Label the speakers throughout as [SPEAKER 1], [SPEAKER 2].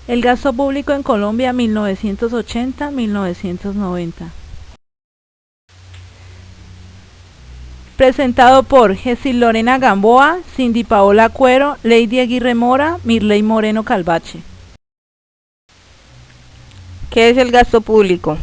[SPEAKER 1] El gasto público en Colombia 1980-1990. Presentado por Jessil Lorena Gamboa, Cindy Paola Cuero, Lady Aguirre Mora, Mirley Moreno Calvache.
[SPEAKER 2] ¿Qué es el gasto público?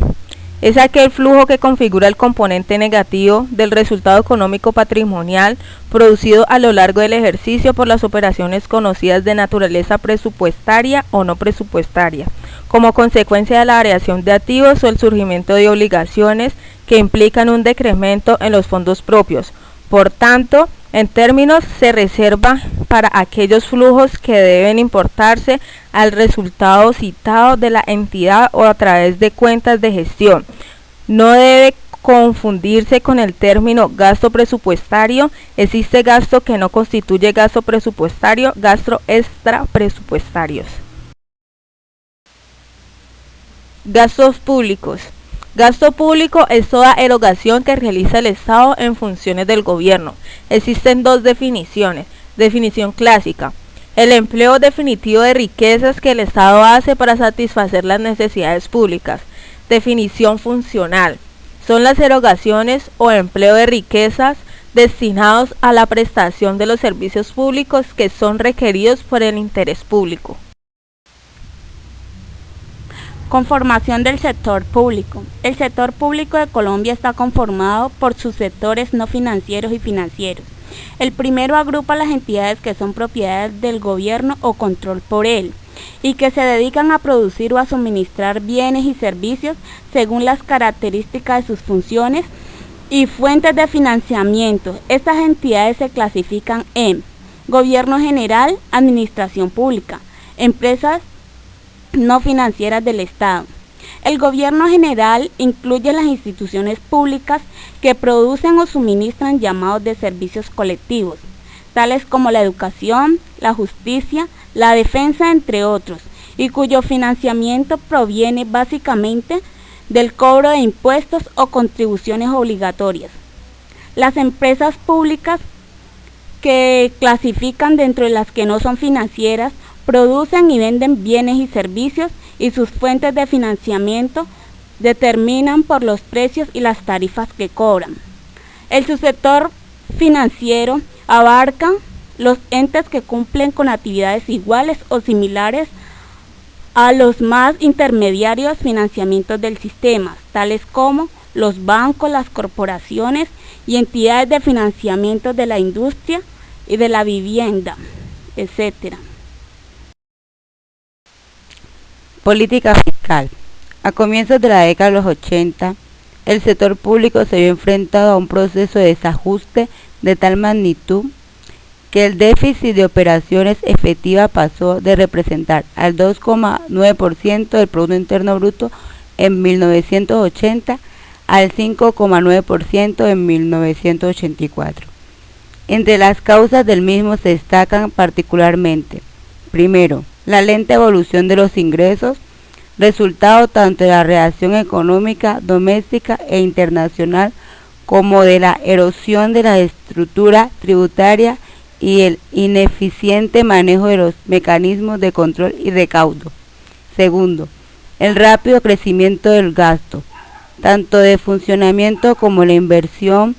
[SPEAKER 2] Es aquel flujo que configura el componente negativo del resultado económico patrimonial producido a lo largo del ejercicio por las operaciones conocidas de naturaleza presupuestaria o no presupuestaria, como consecuencia de la variación de activos o el surgimiento de obligaciones que implican un decremento en los fondos propios. Por tanto, en términos se reserva para aquellos flujos que deben importarse al resultado citado de la entidad o a través de cuentas de gestión. No debe confundirse con el término gasto presupuestario. Existe gasto que no constituye gasto presupuestario, gastos extrapresupuestarios. Gastos públicos. Gasto público es toda erogación que realiza el Estado en funciones del gobierno. Existen dos definiciones. Definición clásica: el empleo definitivo de riquezas que el Estado hace para satisfacer las necesidades públicas. Definición funcional: son las erogaciones o empleo de riquezas destinados a la prestación de los servicios públicos que son requeridos por el interés público.
[SPEAKER 3] Conformación del sector público. El sector público de Colombia está conformado por sus sectores no financieros y financieros. El primero agrupa las entidades que son propiedades del gobierno o control por él y que se dedican a producir o a suministrar bienes y servicios según las características de sus funciones y fuentes de financiamiento. Estas entidades se clasifican en gobierno general, administración pública, empresas no financieras del Estado. El gobierno general incluye las instituciones públicas que producen o suministran llamados de servicios colectivos, tales como la educación, la justicia, la defensa, entre otros, y cuyo financiamiento proviene básicamente del cobro de impuestos o contribuciones obligatorias. Las empresas públicas, que clasifican dentro de las que no son financieras, producen y venden bienes y servicios y sus fuentes de financiamiento determinan por los precios y las tarifas que cobran. El subsector financiero abarca los entes que cumplen con actividades iguales o similares a los más intermediarios financiamientos del sistema, tales como los bancos, las corporaciones y entidades de financiamiento de la industria y de la vivienda, etc.
[SPEAKER 2] Política fiscal. A comienzos de la década de los 80, el sector público se vio enfrentado a un proceso de desajuste de tal magnitud que el déficit de operaciones efectivas pasó de representar al 2,9% del Producto Interno Bruto en 1980 al 5,9% en 1984. Entre las causas del mismo se destacan particularmente: primero, la lenta evolución de los ingresos, resultado tanto de la reacción económica doméstica e internacional como de la erosión de la estructura tributaria y el ineficiente manejo de los mecanismos de control y recaudo. Segundo, el rápido crecimiento del gasto, tanto de funcionamiento como la inversión,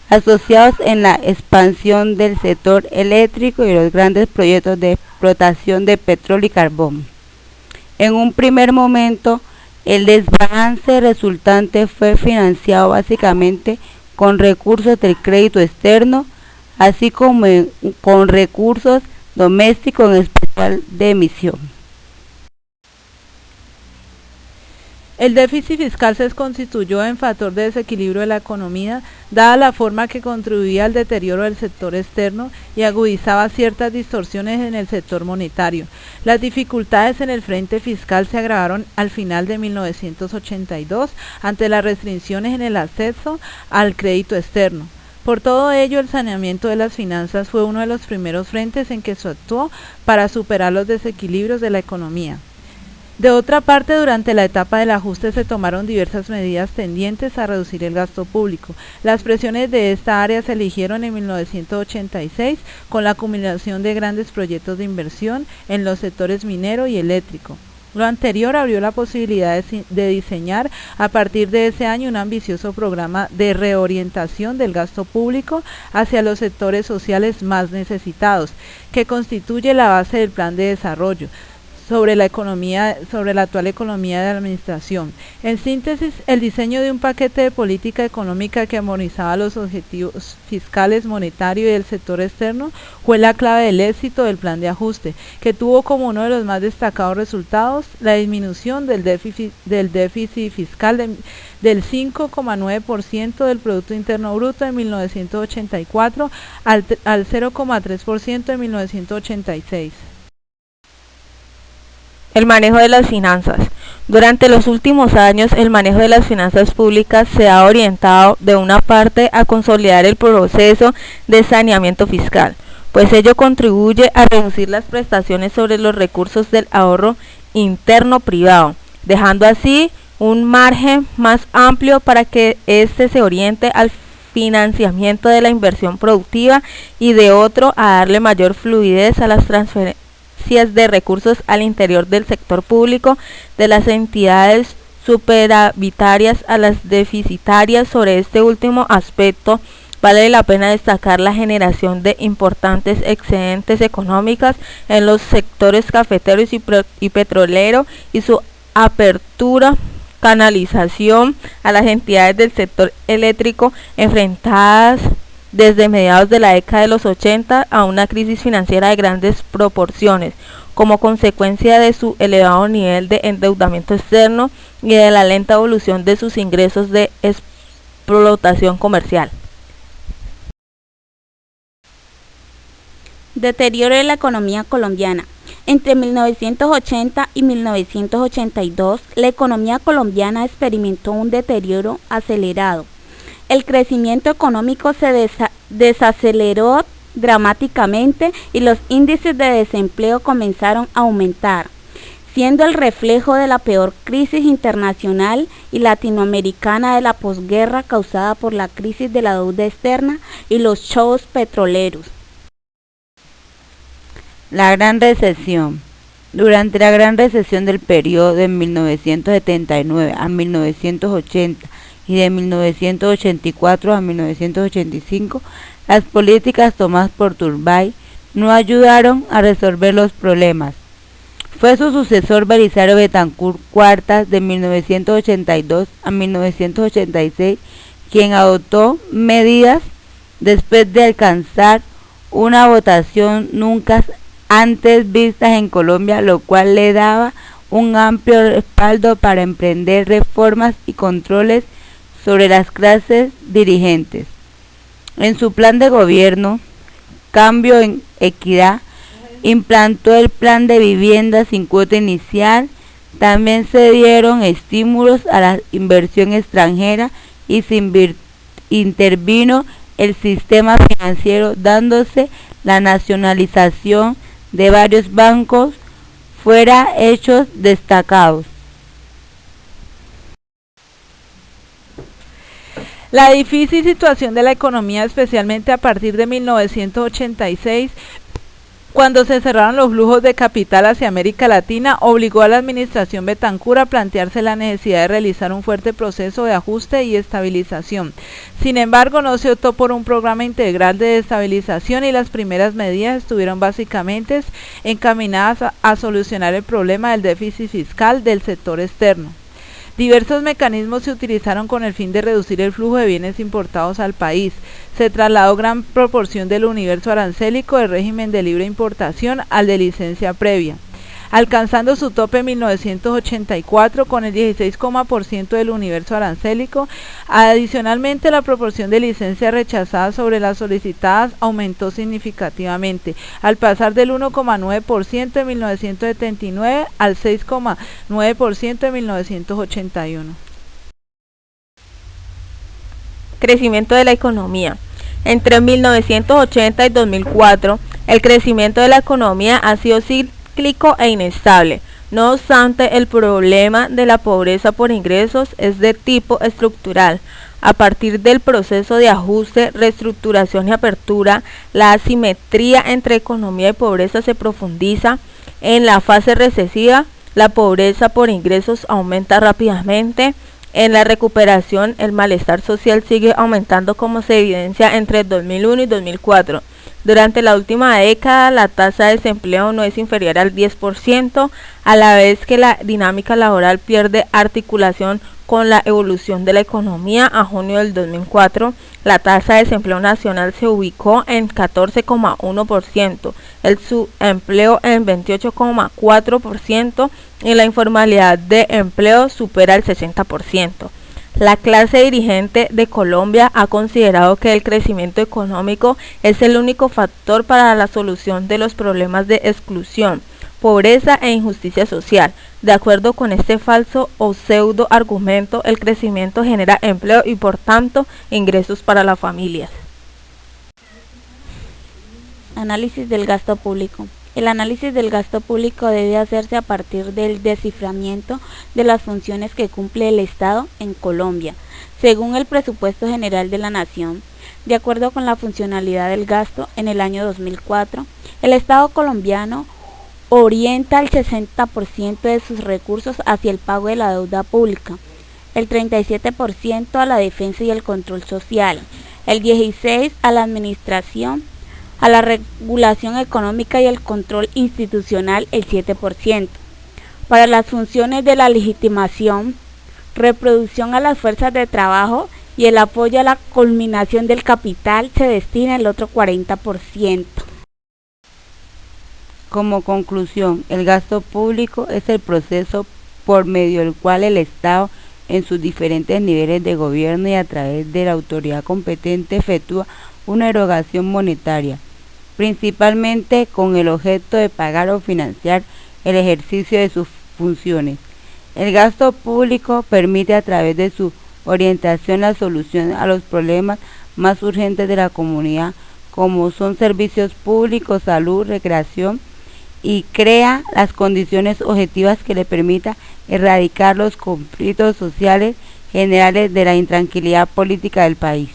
[SPEAKER 2] asociados en la expansión del sector eléctrico y los grandes proyectos de explotación de petróleo y carbón. En un primer momento, el desbalance resultante fue financiado básicamente con recursos del crédito externo, así como con recursos domésticos, en especial de emisión.
[SPEAKER 1] El déficit fiscal se constituyó en factor de desequilibrio de la economía, dada la forma que contribuía al deterioro del sector externo y agudizaba ciertas distorsiones en el sector monetario. Las dificultades en el frente fiscal se agravaron al final de 1982 ante las restricciones en el acceso al crédito externo. Por todo ello, el saneamiento de las finanzas fue uno de los primeros frentes en que se actuó para superar los desequilibrios de la economía. De otra parte, durante la etapa del ajuste se tomaron diversas medidas tendientes a reducir el gasto público. Las presiones de esta área se eligieron en 1986 con la acumulación de grandes proyectos de inversión en los sectores minero y eléctrico. Lo anterior abrió la posibilidad de diseñar a partir de ese año un ambicioso programa de reorientación del gasto público hacia los sectores sociales más necesitados, que constituye la base del plan de desarrollo sobre la actual economía de la administración. En síntesis, el diseño de un paquete de política económica que armonizaba los objetivos fiscales, monetarios y del sector externo fue la clave del éxito del plan de ajuste, que tuvo como uno de los más destacados resultados la disminución del déficit fiscal del 5,9% del Producto Interno Bruto en 1984 al 0,3% en 1986.
[SPEAKER 4] El manejo de las finanzas. Durante los últimos años, el manejo de las finanzas públicas se ha orientado de una parte a consolidar el proceso de saneamiento fiscal, pues ello contribuye a reducir las prestaciones sobre los recursos del ahorro interno privado, dejando así un margen más amplio para que éste se oriente al financiamiento de la inversión productiva y de otro a darle mayor fluidez a las transferencias de recursos al interior del sector público, de las entidades superavitarias a las deficitarias. Sobre este último aspecto, vale la pena destacar la generación de importantes excedentes económicas en los sectores cafetero y petrolero y su apertura canalización a las entidades del sector eléctrico enfrentadas desde mediados de la década de los 80 a una crisis financiera de grandes proporciones, como consecuencia de su elevado nivel de endeudamiento externo y de la lenta evolución de sus ingresos de explotación comercial.
[SPEAKER 3] Deterioro de la economía colombiana. Entre 1980 y 1982, la economía colombiana experimentó un deterioro acelerado. El crecimiento económico se desaceleró dramáticamente y los índices de desempleo comenzaron a aumentar, siendo el reflejo de la peor crisis internacional y latinoamericana de la posguerra causada por la crisis de la deuda externa y los shocks petroleros.
[SPEAKER 2] La Gran Recesión. Durante la Gran Recesión del periodo de 1979 a 1980 y de 1984 a 1985, las políticas tomadas por Turbay no ayudaron a resolver los problemas. Fue su sucesor Belisario Betancur Cuartas de 1982 a 1986 quien adoptó medidas después de alcanzar una votación nunca antes vista en Colombia, lo cual le daba un amplio respaldo para emprender reformas y controles sobre las clases dirigentes. En su plan de gobierno, Cambio en Equidad, implantó el plan de vivienda sin cuota inicial. También se dieron estímulos a la inversión extranjera y se intervino el sistema financiero, dándose la nacionalización de varios bancos fuera hechos destacados.
[SPEAKER 1] La difícil situación de la economía, especialmente a partir de 1986, cuando se cerraron los flujos de capital hacia América Latina, obligó a la administración Betancur a plantearse la necesidad de realizar un fuerte proceso de ajuste y estabilización. Sin embargo, no se optó por un programa integral de estabilización y las primeras medidas estuvieron básicamente encaminadas a solucionar el problema del déficit fiscal del sector externo. Diversos mecanismos se utilizaron con el fin de reducir el flujo de bienes importados al país. Se trasladó gran proporción del universo arancélico del régimen de libre importación al de licencia previa, alcanzando su tope en 1984 con el 16% del universo arancélico. Adicionalmente, la proporción de licencias rechazadas sobre las solicitadas aumentó significativamente, al pasar del 1,9% en 1979 al 6,9% en 1981.
[SPEAKER 4] Crecimiento de la economía. Entre 1980 y 2004, el crecimiento de la economía ha sido cíclico e inestable. No obstante, el problema de la pobreza por ingresos es de tipo estructural. A partir del proceso de ajuste, reestructuración y apertura, la asimetría entre economía y pobreza se profundiza. En la fase recesiva, La pobreza por ingresos aumenta rápidamente. En la recuperación, el malestar social sigue aumentando como se evidencia entre 2001 y 2004. Durante la última década, la tasa de desempleo no es inferior al 10%, a la vez que la dinámica laboral pierde articulación con la evolución de la economía. A junio del 2004, la tasa de desempleo nacional se ubicó en 14,1%, el subempleo en 28,4% y la informalidad de empleo supera el 60%. La clase dirigente de Colombia ha considerado que el crecimiento económico es el único factor para la solución de los problemas de exclusión, pobreza e injusticia social. De acuerdo con este falso o pseudo argumento, el crecimiento genera empleo y por tanto ingresos para las familias.
[SPEAKER 3] Análisis del gasto público. El análisis del gasto público debe hacerse a partir del desciframiento de las funciones que cumple el Estado en Colombia, según el Presupuesto General de la Nación. De acuerdo con la funcionalidad del gasto, en el año 2004, el Estado colombiano orienta el 60% de sus recursos hacia el pago de la deuda pública, el 37% a la defensa y el control social, el 16% a la administración, a la regulación económica y el control institucional el 7%. Para las funciones de la legitimación, reproducción a las fuerzas de trabajo y el apoyo a la culminación del capital se destina el otro 40%.
[SPEAKER 2] Como conclusión, el gasto público es el proceso por medio del cual el Estado, en sus diferentes niveles de gobierno y a través de la autoridad competente, efectúa una erogación monetaria, principalmente con el objeto de pagar o financiar el ejercicio de sus funciones. El gasto público permite a través de su orientación la solución a los problemas más urgentes de la comunidad, como son servicios públicos, salud, recreación, y crea las condiciones objetivas que le permita erradicar los conflictos sociales generales de la intranquilidad política del país.